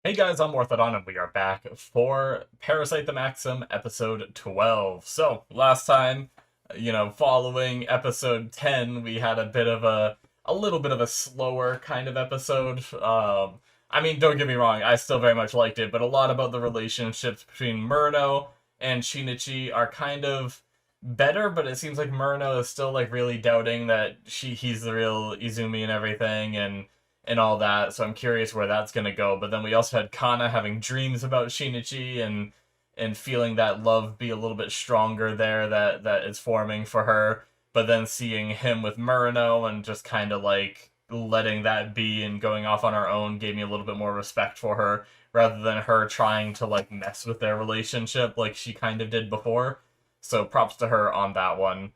Hey guys, I'm Morthadon, and we are back for Parasyte the Maxim, episode 12. So, last time, following episode 10, we had a little bit of a slower kind of episode. I mean, don't get me wrong, I still very much liked it, but a lot about the relationships between Murno and Shinichi are kind of better, but it seems like Murno is still like really doubting that he's the real Izumi and everything, and all that. So I'm curious where that's gonna go. But then we also had Kana having dreams about Shinichi and feeling that love be a little bit stronger there that is forming for her. But then seeing him with Murano and just kind of like letting that be and going off on her own gave me a little bit more respect for her rather than her trying to like mess with their relationship like she kind of did before. So props to her on that one.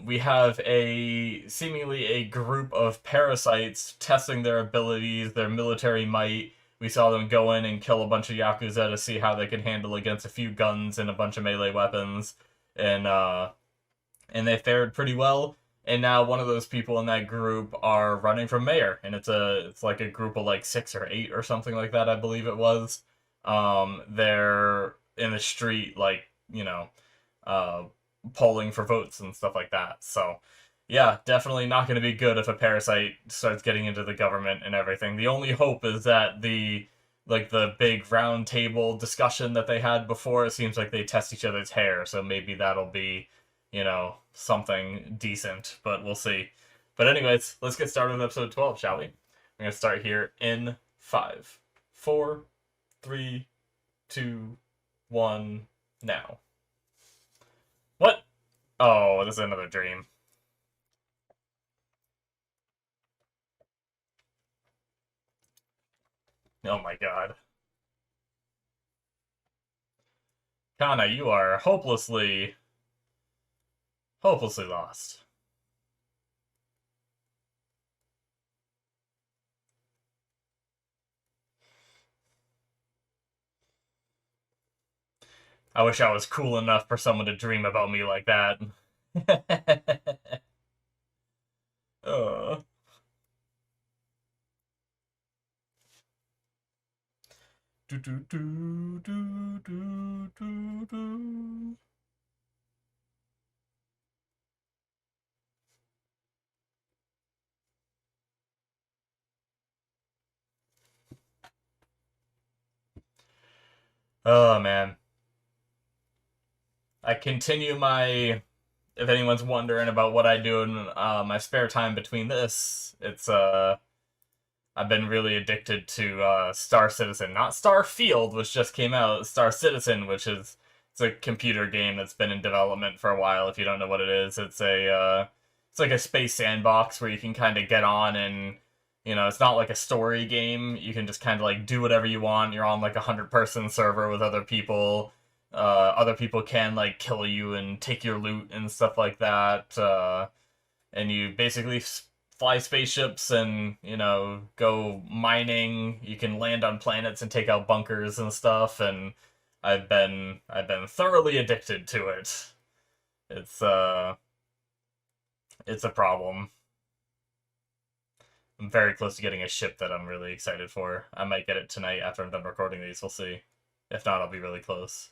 We have a seemingly a group of parasites testing their abilities, their military might. We saw them go in and kill a bunch of yakuza to see how they could handle against a few guns and a bunch of melee weapons, and and they fared pretty well. And now one of those people in that group are running for mayor, and it's like a group of like six or eight or something like that, I believe it was. They're in the street, like uh, polling for votes and stuff like that. So, yeah, definitely not going to be good if a parasite starts getting into the government and everything. The only hope is that the big round table discussion that they had before, it seems like they test each other's hair, so maybe that'll be, something decent, but we'll see. But anyways, let's get started with episode 12, shall we? We're going to start here in 5, 4, 3, 2, 1, now. What? Oh, this is another dream. Oh my god. Kana, you are hopelessly lost. I wish I was cool enough for someone to dream about me like that. uh. Do, do, do, do, do, do, do. Oh man. I continue my if anyone's wondering about what I do in my spare time between this, it's I've been really addicted to Star Citizen. Not Starfield, which just came out. Star Citizen, which is it's a computer game that's been in development for a while. If you don't know what it is, it's like a space sandbox where you can kind of get on and it's not like a story game. You can just kind of like do whatever you want. You're on like a 100-person server with other people. Other people can like kill you and take your loot and stuff like that. And you basically fly spaceships and go mining. You can land on planets and take out bunkers and stuff. And I've been thoroughly addicted to it. It's uh it's a problem. I'm very close to getting a ship that I'm really excited for. I might get it tonight after I'm done recording these. We'll see. If not, I'll be really close.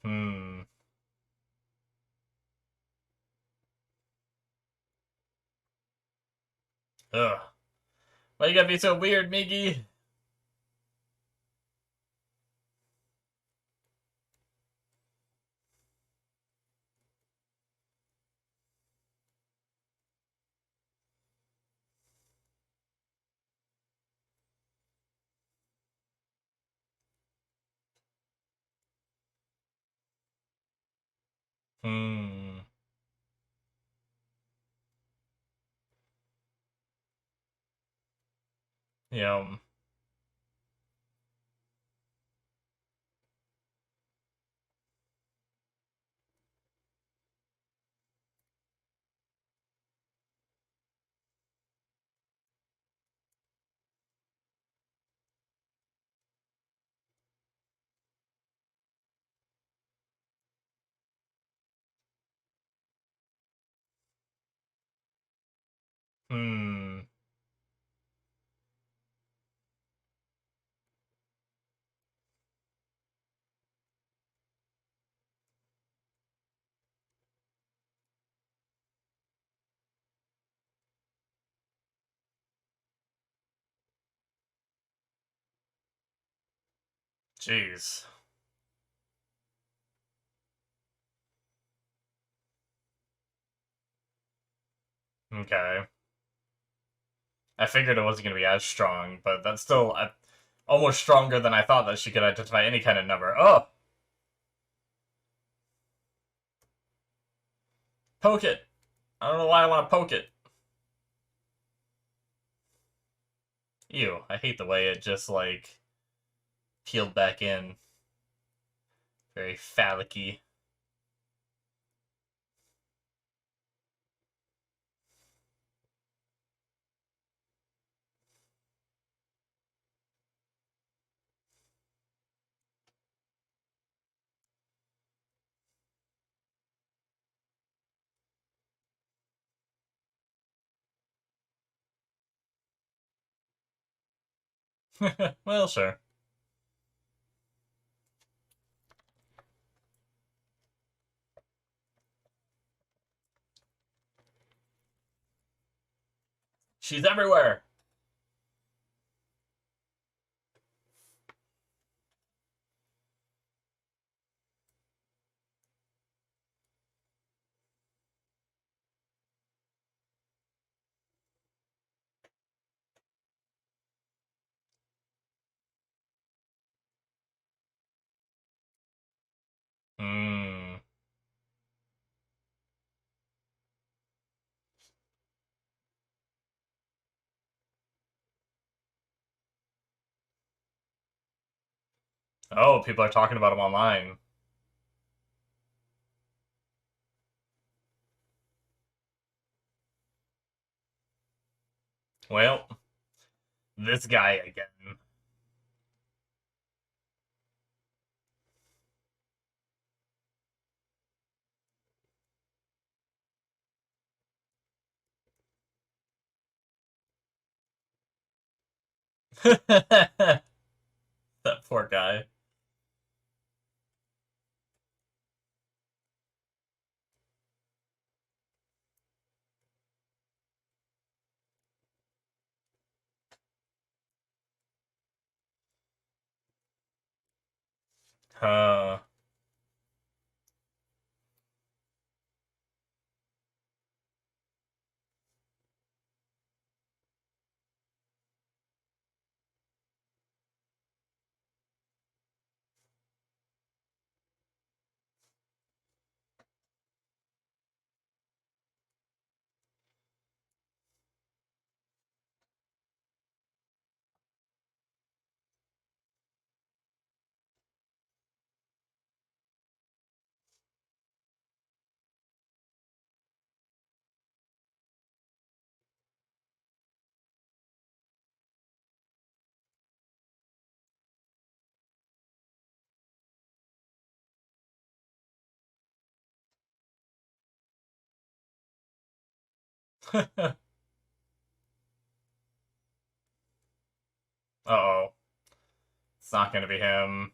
Hmm. Ugh. Why you gotta be so weird, Miggy? Hmm. You know, Hmm. Jeez. Okay. I figured it wasn't going to be as strong, but that's still almost stronger than I thought that she could identify any kind of number. Oh! Poke it! I don't know why I want to poke it. Ew, I hate the way it just, like, peeled back in. Very phallic-y. Well, sure. She's everywhere! Hmm. Oh, people are talking about him online. Well, this guy again. That poor guy. Huh. Uh-oh. It's not gonna be him.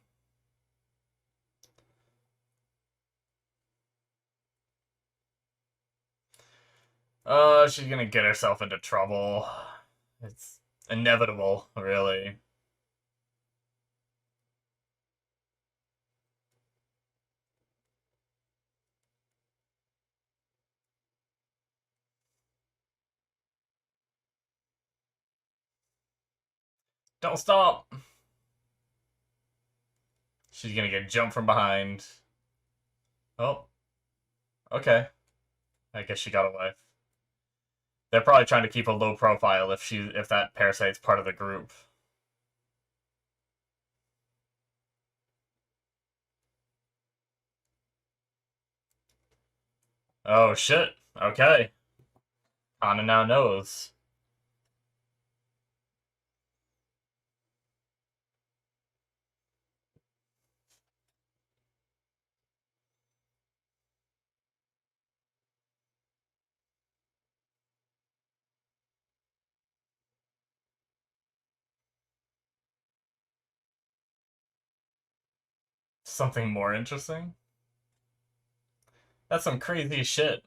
She's gonna get herself into trouble. It's inevitable, really. Don't stop! She's gonna get jumped from behind. Oh, okay. I guess she got away. They're probably trying to keep a low profile if that parasite's part of the group. Oh shit. Okay. Kana now knows. Something more interesting? That's some crazy shit.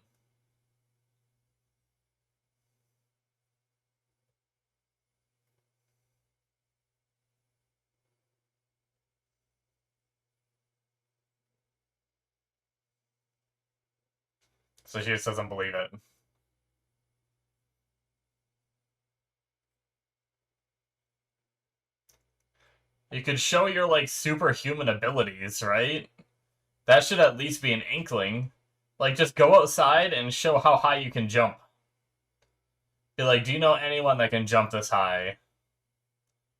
So she just doesn't believe it. You could show your, like, superhuman abilities, right? That should at least be an inkling. Like, just go outside and show how high you can jump. Be like, do you know anyone that can jump this high?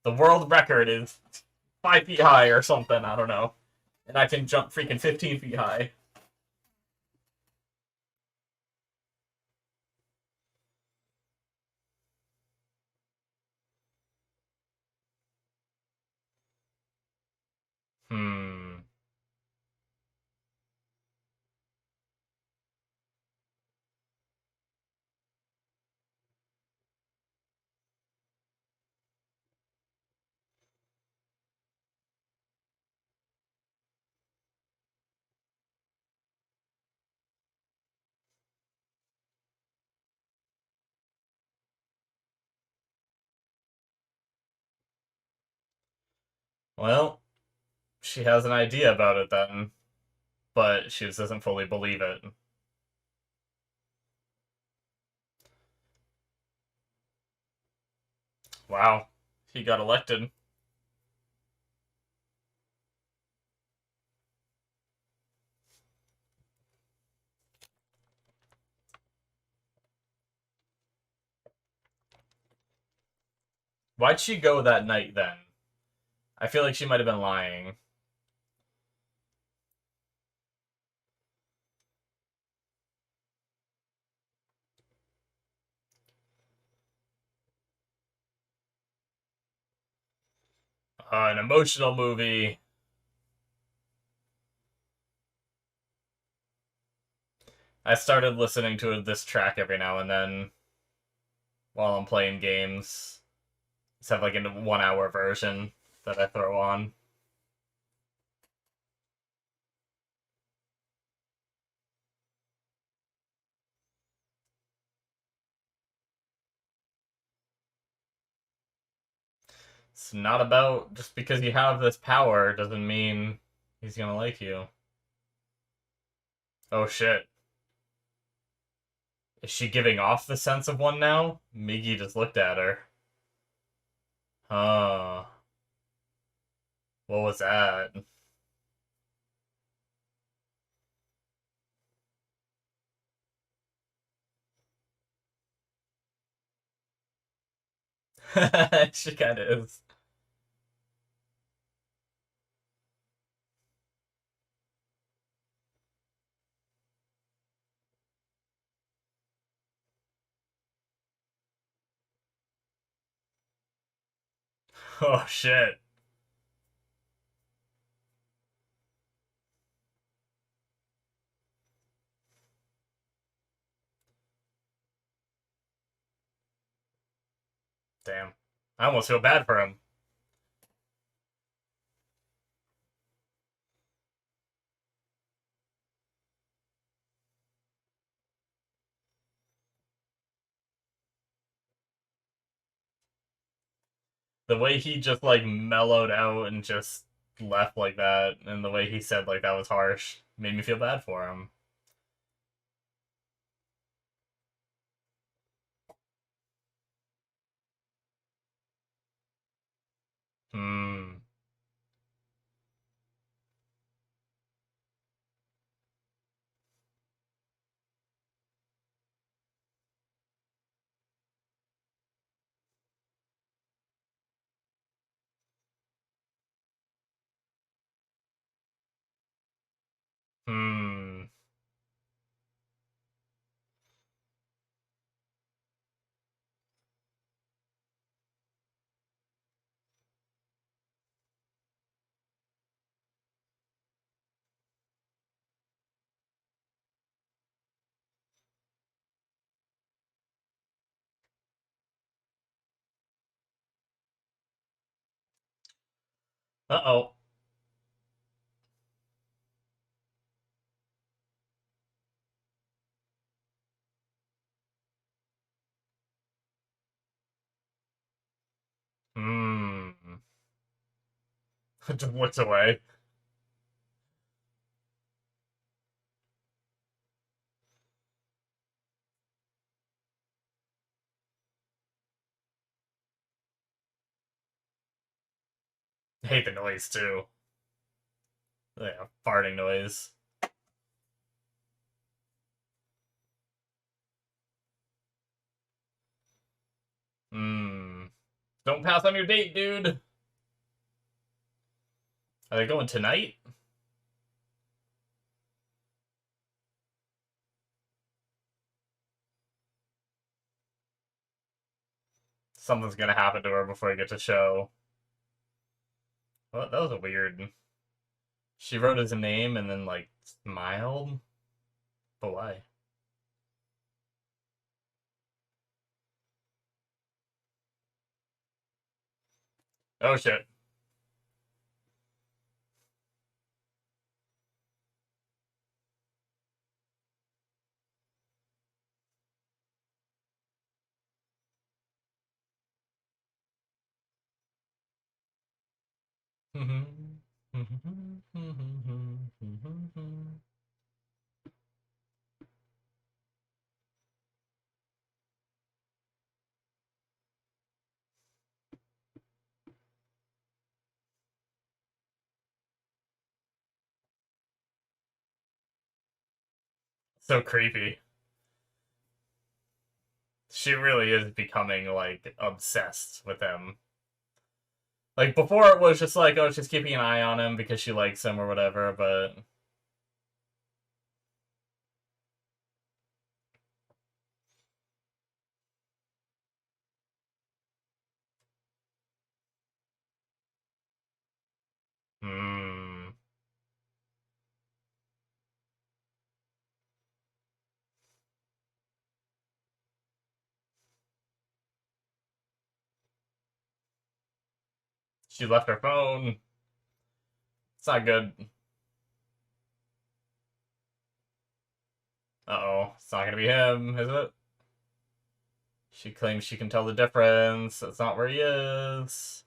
The world record is 5 feet high or something, I don't know. And I can jump freaking 15 feet high. Hmm. Well, she has an idea about it then, but she just doesn't fully believe it. Wow. He got elected. Why'd she go that night then? I feel like she might have been lying. An emotional movie. I started listening to this track every now and then while I'm playing games. Just have like a 1 hour version that I throw on. It's not about just because you have this power doesn't mean he's gonna like you. Oh shit. Is she giving off the sense of one now? Miggy just looked at her. Huh. What was that? She kinda is. Oh shit. Damn. I almost feel bad for him. The way he just like mellowed out and just left like that, and the way he said like that was harsh, made me feel bad for him. Hmm. Hmm. Uh oh. Just looks away. I hate the noise too. Yeah, farting noise. Hmm. Don't pass on your date, dude. Are they going tonight? Something's gonna happen to her before you get to show. Well, that was a weird. She wrote his name and then, like, smiled? But why? Oh shit. So creepy. She really is becoming, like, obsessed with him. Like, before it was just like, oh, she's keeping an eye on him because she likes him or whatever, but... Hmm. She left her phone. It's not good. Uh-oh. It's not gonna be him, is it? She claims she can tell the difference. That's not where he is.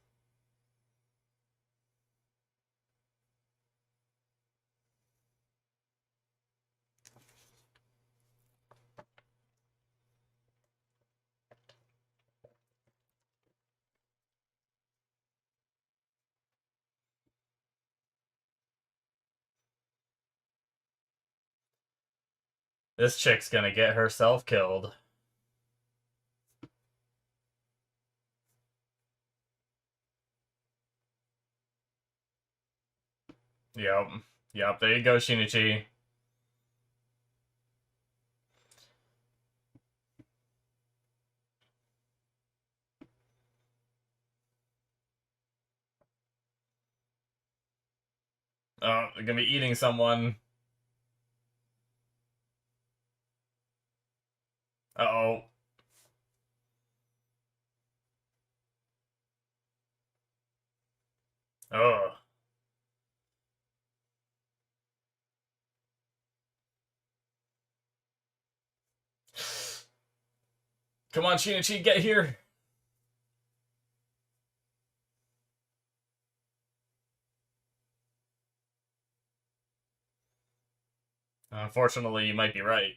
This chick's gonna get herself killed. Yep. Yep, there you go, Shinichi. Oh, they're gonna be eating someone. Uh-oh. Oh. Come on, Shinichi, get here. Unfortunately, you might be right.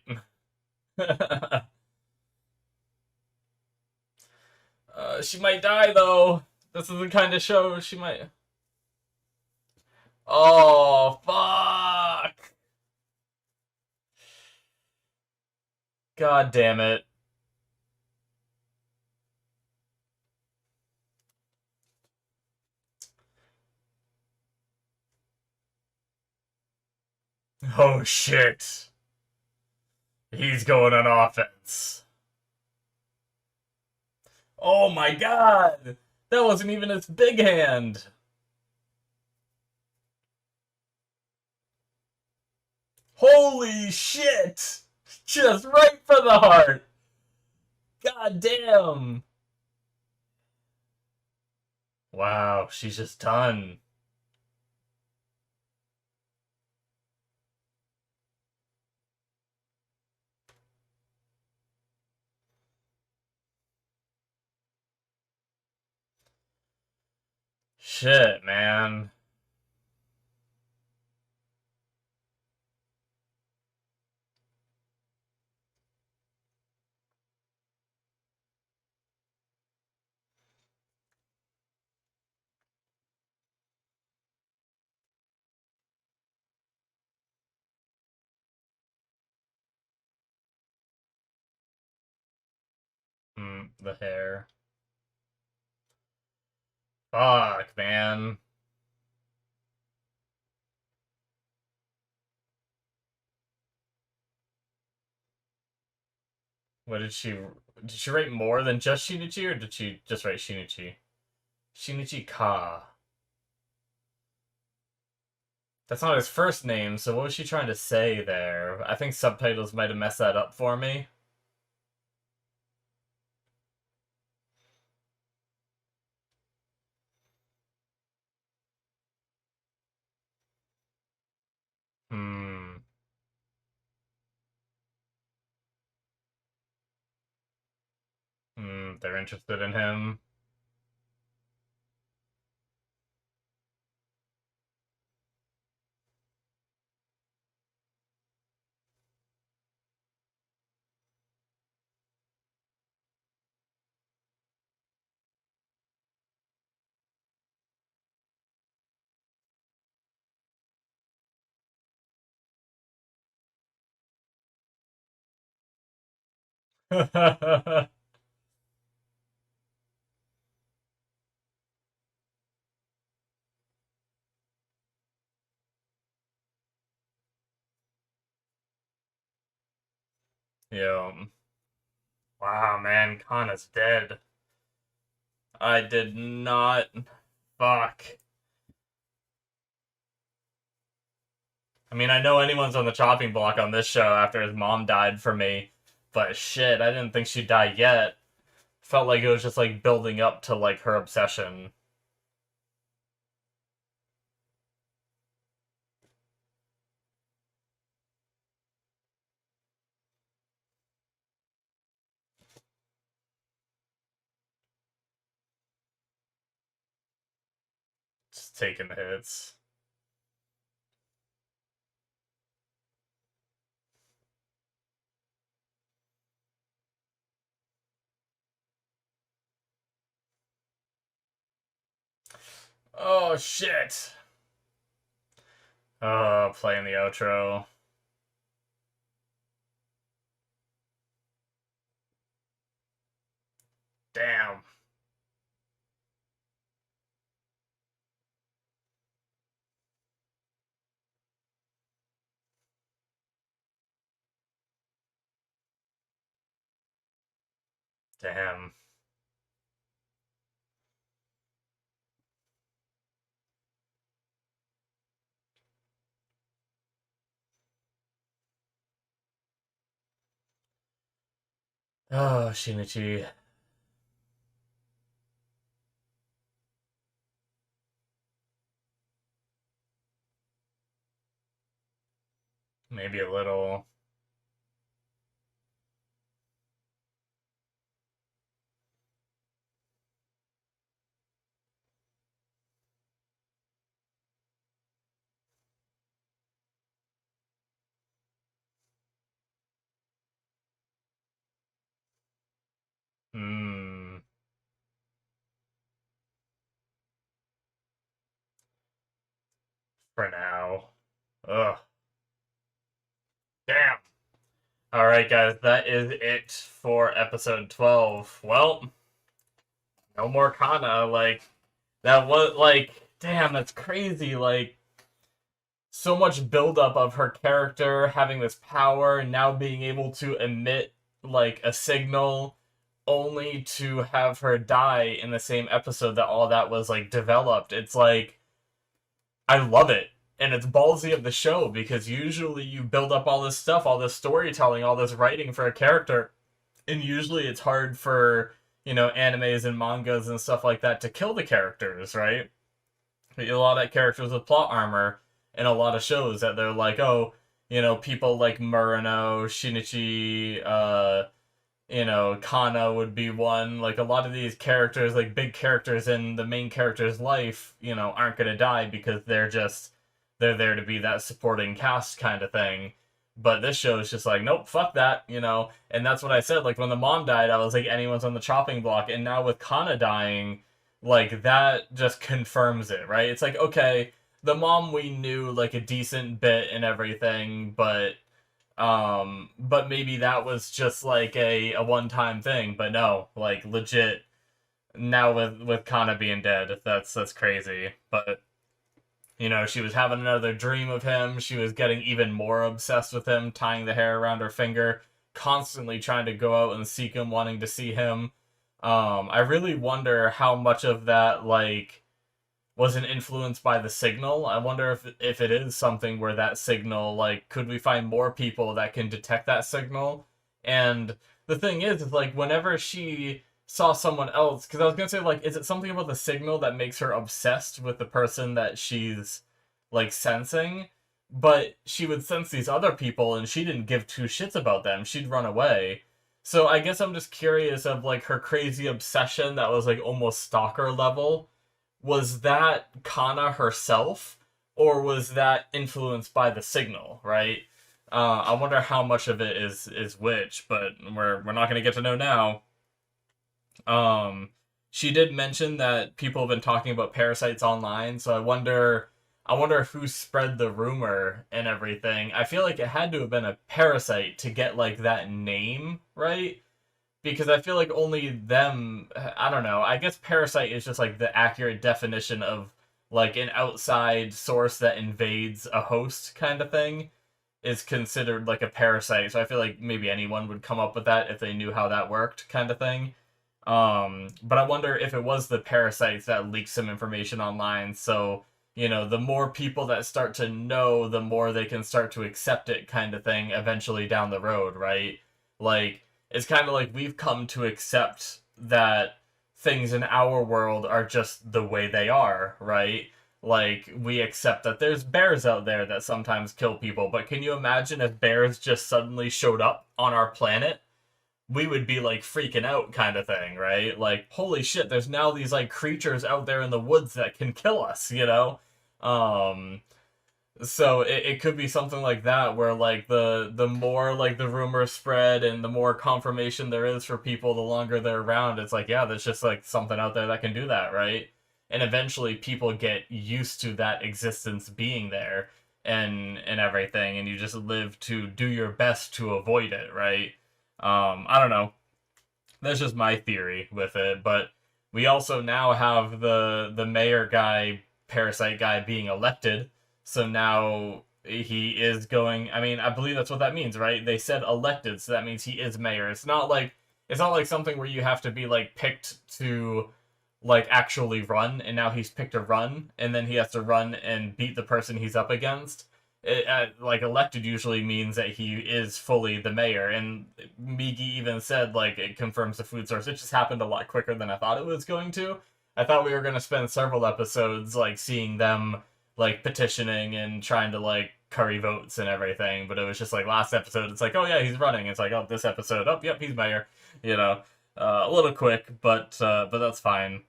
She might die, though. This is the kind of show she might... Oh, fuck! God damn it. Oh, shit. He's going on offense. Oh my god! That wasn't even his big hand! Holy shit! Just right for the heart! God damn! Wow, she's just done. Shit, man. The hair. Fuck, man. What did she write more than just Shinichi, or did she just write Shinichi? Shinichi Ka. That's not his first name, so what was she trying to say there? I think subtitles might have messed that up for me. Hmm. Hmm. They're interested in him. Yeah. Wow, man, Kana's dead. I did not. Fuck. I mean, I know anyone's on the chopping block on this show after his mom died for me, but shit, I didn't think she'd die yet. Felt like it was just like building up to like her obsession. Just taking the hits. Oh shit. Oh, playing the outro. Damn. Damn. Oh, Shinichi. Maybe a little. Hmm. For now. Ugh. Damn. Alright, guys, that is it for episode 12. Well, no more Kana. Like, that was, like, damn, that's crazy. Like, so much buildup of her character having this power and now being able to emit, like, a signal only to have her die in the same episode that all that was, like, developed. It's like, I love it. And it's ballsy of the show because usually you build up all this stuff, all this storytelling, all this writing for a character, and usually it's hard for, animes and mangas and stuff like that to kill the characters, right? A lot of characters with plot armor in a lot of shows that they're like, oh, people like Murano, Shinichi, Kana would be one. Like, a lot of these characters, like, big characters in the main character's life, aren't gonna die because they're there to be that supporting cast kind of thing. But this show is just like, nope, fuck that. And that's what I said. Like, when the mom died, I was like, anyone's on the chopping block. And now with Kana dying, like, that just confirms it, right? It's like, okay, the mom we knew, like, a decent bit and everything, but But maybe that was just like a one-time thing. But no, like legit. Now with Kana being dead, that's crazy. But she was having another dream of him. She was getting even more obsessed with him, tying the hair around her finger, constantly trying to go out and seek him, wanting to see him. I really wonder how much of that like wasn't influenced by the signal. I wonder if it is something where that signal, like, could we find more people that can detect that signal? And the thing is like whenever she saw someone else, because I was gonna say like, is it something about the signal that makes her obsessed with the person that she's like sensing? But she would sense these other people and she didn't give two shits about them. She'd run away. So I guess I'm just curious of like her crazy obsession that was like almost stalker level, was that Kana herself, or was that influenced by the signal? Right. I wonder how much of it is which, but we're not gonna get to know now. Um, she did mention that people have been talking about parasites online, so I wonder who spread the rumor and everything. I feel like it had to have been a parasite to get like that name, right? Because I feel like only them, I don't know. I guess parasite is just like the accurate definition of like an outside source that invades a host kind of thing is considered like a parasite. So I feel like maybe anyone would come up with that if they knew how that worked kind of thing. But I wonder if it was the parasites that leaked some information online. So, the more people that start to know, the more they can start to accept it kind of thing eventually down the road, right? Like, it's kind of like we've come to accept that things in our world are just the way they are, right? Like, we accept that there's bears out there that sometimes kill people, but can you imagine if bears just suddenly showed up on our planet? We would be like freaking out kind of thing, right? Like, holy shit, there's now these like creatures out there in the woods that can kill us. Um, so it could be something like that where like the more like the rumors spread and the more confirmation there is for people, the longer they're around. It's like, yeah, there's just like something out there that can do that, right? And eventually people get used to that existence being there and everything, and you just live to do your best to avoid it, right? I don't know. That's just my theory with it, but we also now have the mayor guy, parasite guy, being elected. So now he is going. I mean, I believe that's what that means, right? They said elected, so that means he is mayor. It's not like something where you have to be like picked to like actually run, and now he's picked to run, and then he has to run and beat the person he's up against. Like elected usually means that he is fully the mayor, and Migi even said like it confirms the food source. It just happened a lot quicker than I thought it was going to. I thought we were going to spend several episodes like seeing them like petitioning and trying to like curry votes and everything, but it was just like last episode it's like, oh yeah, he's running. It's like, oh, this episode, oh yep, he's mayor. you know a little quick, but that's fine.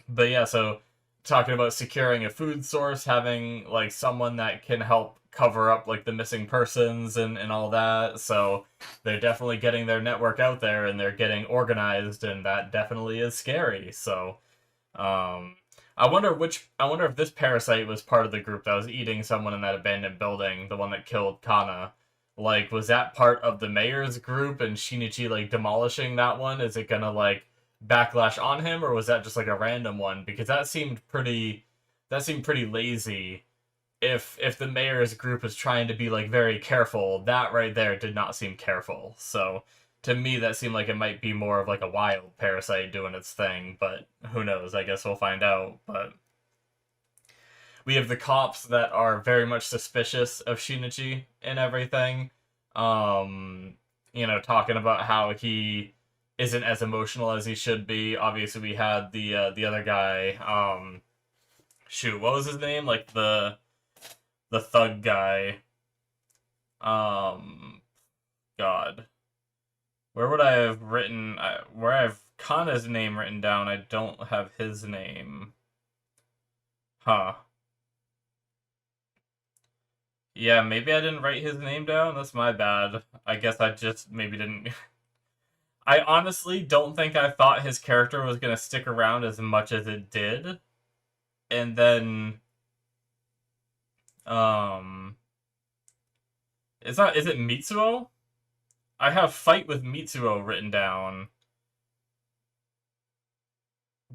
But yeah, so talking about securing a food source, having like someone that can help cover up like the missing persons and all that. So they're definitely getting their network out there and they're getting organized, and that definitely is scary. So um I wonder if this parasite was part of the group that was eating someone in that abandoned building, the one that killed Kana. Like, was that part of the mayor's group and Shinichi like demolishing that one? Is it gonna like backlash on him, or was that just like a random one? Because that seemed pretty lazy. If the mayor's group is trying to be like very careful, that right there did not seem careful. So to me, that seemed like it might be more of like a wild parasite doing its thing. But who knows? I guess we'll find out. But we have the cops that are very much suspicious of Shinichi and everything. Talking about how he isn't as emotional as he should be. Obviously, we had the other guy. Shoot, what was his name? Like the thug guy. Um, God, where would I have written? Where I have Kana's name written down, I don't have his name. Huh. Yeah, maybe I didn't write his name down. That's my bad. I guess I just maybe didn't. I honestly don't think I thought his character was gonna stick around as much as it did. And then, um, Is it Mitsuo? I have fight with Mitsuo written down,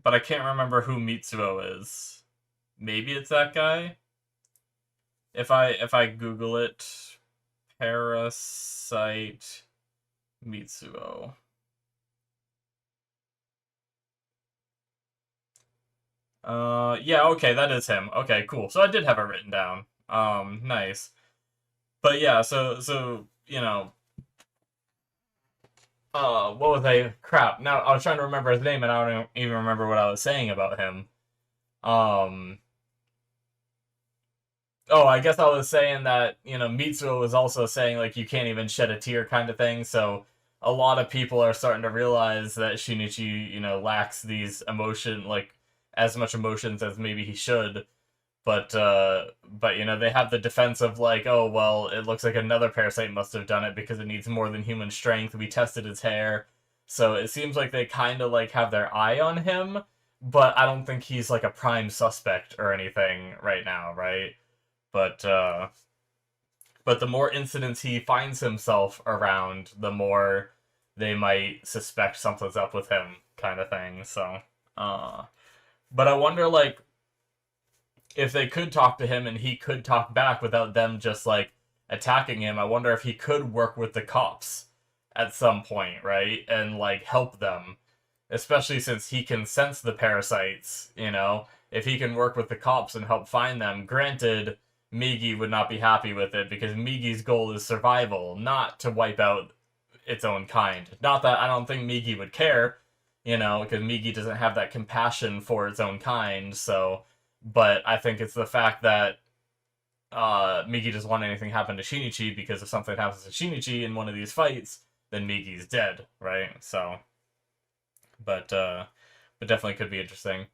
but I can't remember who Mitsuo is. Maybe it's that guy? If I Google it, Parasyte Mitsuo. Yeah, okay, that is him. Okay, cool. So I did have it written down. Nice. But yeah, what was I? Crap. Now I was trying to remember his name, and I don't even remember what I was saying about him. Um, oh, I guess I was saying that, Mitsuo was also saying, like, you can't even shed a tear kind of thing, so a lot of people are starting to realize that Shinichi, lacks these like, as much emotions as maybe he should. But they have the defense of like, oh well, it looks like another parasite must have done it because it needs more than human strength. We tested his hair, so it seems like they kind of like have their eye on him. But I don't think he's like a prime suspect or anything right now, right? But uh, but the more incidents he finds himself around, the more they might suspect something's up with him, kind of thing. So, uh, but I wonder like if they could talk to him and he could talk back without them just like attacking him, I wonder if he could work with the cops at some point, right? And like help them, especially since he can sense the parasites, If he can work with the cops and help find them, granted, Migi would not be happy with it because Migi's goal is survival, not to wipe out its own kind. Not that I don't think Migi would care, because Migi doesn't have that compassion for its own kind, so but I think it's the fact that Migi doesn't want anything to happen to Shinichi because if something happens to Shinichi in one of these fights, then Migi's dead, right? So, but definitely could be interesting.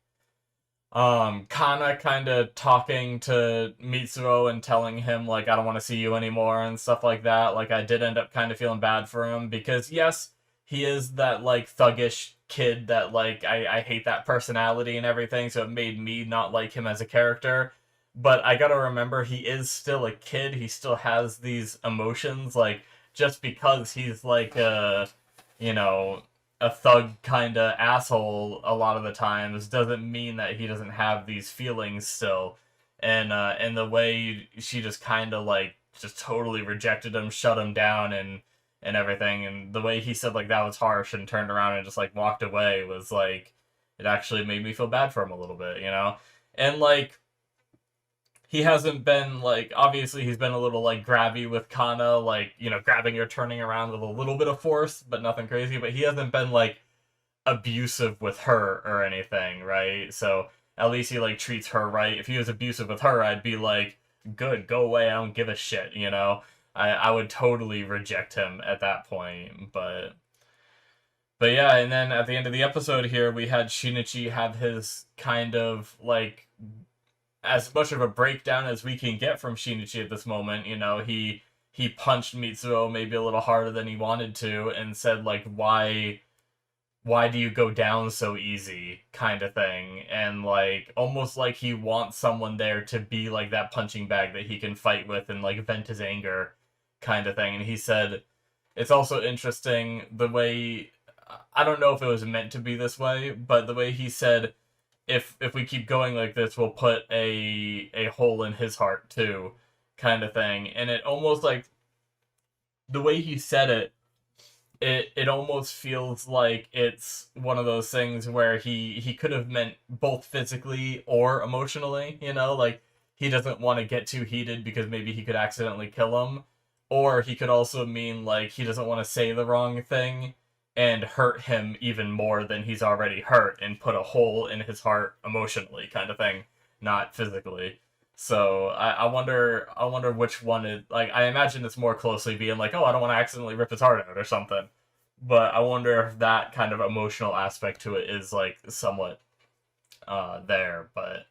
Kana kind of talking to Mitsuo and telling him like I don't want to see you anymore and stuff like that. Like I did end up kind of feeling bad for him because yes, he is that like thuggish kid that like I hate that personality and everything, so it made me not like him as a character. But I gotta remember he is still a kid. He still has these emotions. Like just because he's like you know, a thug kind of asshole a lot of the times doesn't mean that he doesn't have these feelings still. And the way she just kind of like just totally rejected him, shut him down, and everything, and the way he said like that was harsh and turned around and just like walked away was like it actually made me feel bad for him a little bit. And like he hasn't been like obviously he's been a little like grabby with Kana, like grabbing or turning around with a little bit of force, but nothing crazy. But he hasn't been like abusive with her or anything, right? So at least he like treats her right. If he was abusive with her, I'd be like, good, go away. I don't give a shit. I would totally reject him at that point, but yeah, and then at the end of the episode here, we had Shinichi have his kind of like as much of a breakdown as we can get from Shinichi at this moment. He punched Mitsuo maybe a little harder than he wanted to, and said like, "Why do you go down so easy?" kind of thing, and like almost like he wants someone there to be like that punching bag that he can fight with and like vent his anger, kind of thing. And he said it's also interesting the way I don't know if it was meant to be this way, but the way he said if we keep going like this, we'll put a hole in his heart too, kind of thing. And it almost like the way he said it almost feels like it's one of those things where he could have meant both physically or emotionally. Like he doesn't want to get too heated because maybe he could accidentally kill him, or he could also mean like he doesn't want to say the wrong thing and hurt him even more than he's already hurt and put a hole in his heart emotionally, kind of thing, not physically. So I wonder which one is like. I imagine it's more closely being like, oh, I don't want to accidentally rip his heart out or something. But I wonder if that kind of emotional aspect to it is like somewhat there. But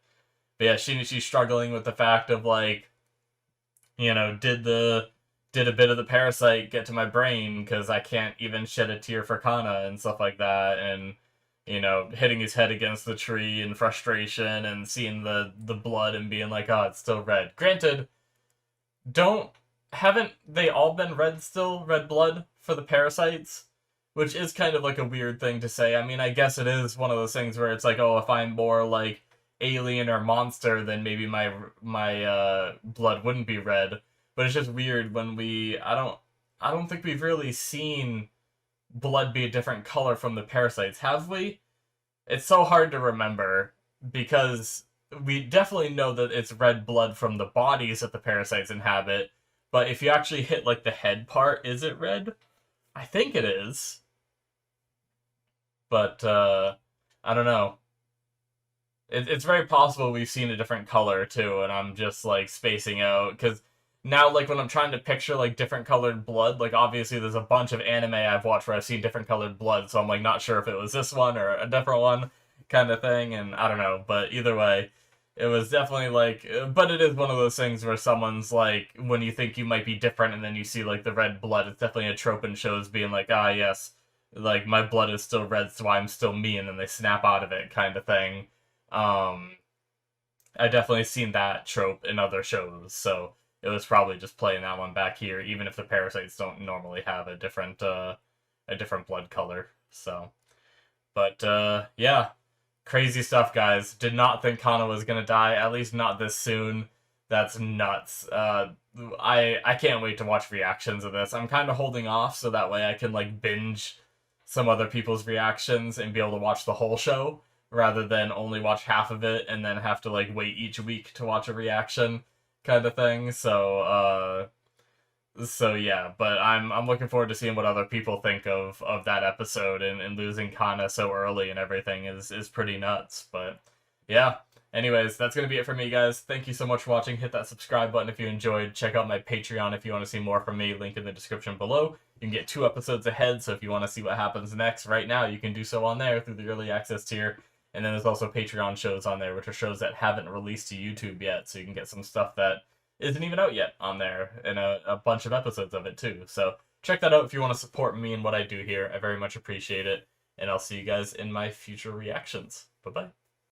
yeah, she's struggling with the fact of like, did a bit of the parasite get to my brain because I can't even shed a tear for Kana and stuff like that, and hitting his head against the tree in frustration and seeing the blood and being like, oh, it's still red. Granted, don't haven't they all been red still? Red blood for the parasites? Which is kind of like a weird thing to say. I mean, I guess it is one of those things where it's like, oh, if I'm more like alien or monster, then maybe my blood wouldn't be red. But it's just weird when I don't think we've really seen blood be a different color from the parasites, have we? It's so hard to remember because we definitely know that it's red blood from the bodies that the parasites inhabit, but if you actually hit like the head part, is it red? I think it is, but I don't know. It's very possible we've seen a different color too, and I'm just like spacing out because now, like when I'm trying to picture like different colored blood, like obviously there's a bunch of anime I've watched where I've seen different colored blood, so I'm like not sure if it was this one or a different one, kind of thing, and I don't know. But either way, it was definitely like, but it is one of those things where someone's like, when you think you might be different, and then you see like the red blood, it's definitely a trope in shows being like, ah, yes, like my blood is still red, so I'm still me, and then they snap out of it, kind of thing. Um, I definitely seen that trope in other shows, so it was probably just playing that one back here, even if the parasites don't normally have a different blood color. So, but yeah, crazy stuff, guys. Did not think Kana was gonna die, at least not this soon. That's nuts. I can't wait to watch reactions of this. I'm kind of holding off so that way I can like binge some other people's reactions and be able to watch the whole show rather than only watch half of it and then have to like wait each week to watch a reaction kind of thing. So yeah, but I'm looking forward to seeing what other people think of that episode, and losing Kana so early and everything is pretty nuts. But yeah. Anyways, that's gonna be it for me, guys. Thank you so much for watching. Hit that subscribe button if you enjoyed. Check out my Patreon if you want to see more from me. Link in the description below. You can get 2 episodes ahead, so if you want to see what happens next right now, you can do so on there through the early access tier. And then there's also Patreon shows on there, which are shows that haven't released to YouTube yet, so you can get some stuff that isn't even out yet on there, and a bunch of episodes of it too. So check that out if you want to support me and what I do here. I very much appreciate it, and I'll see you guys in my future reactions. Bye-bye.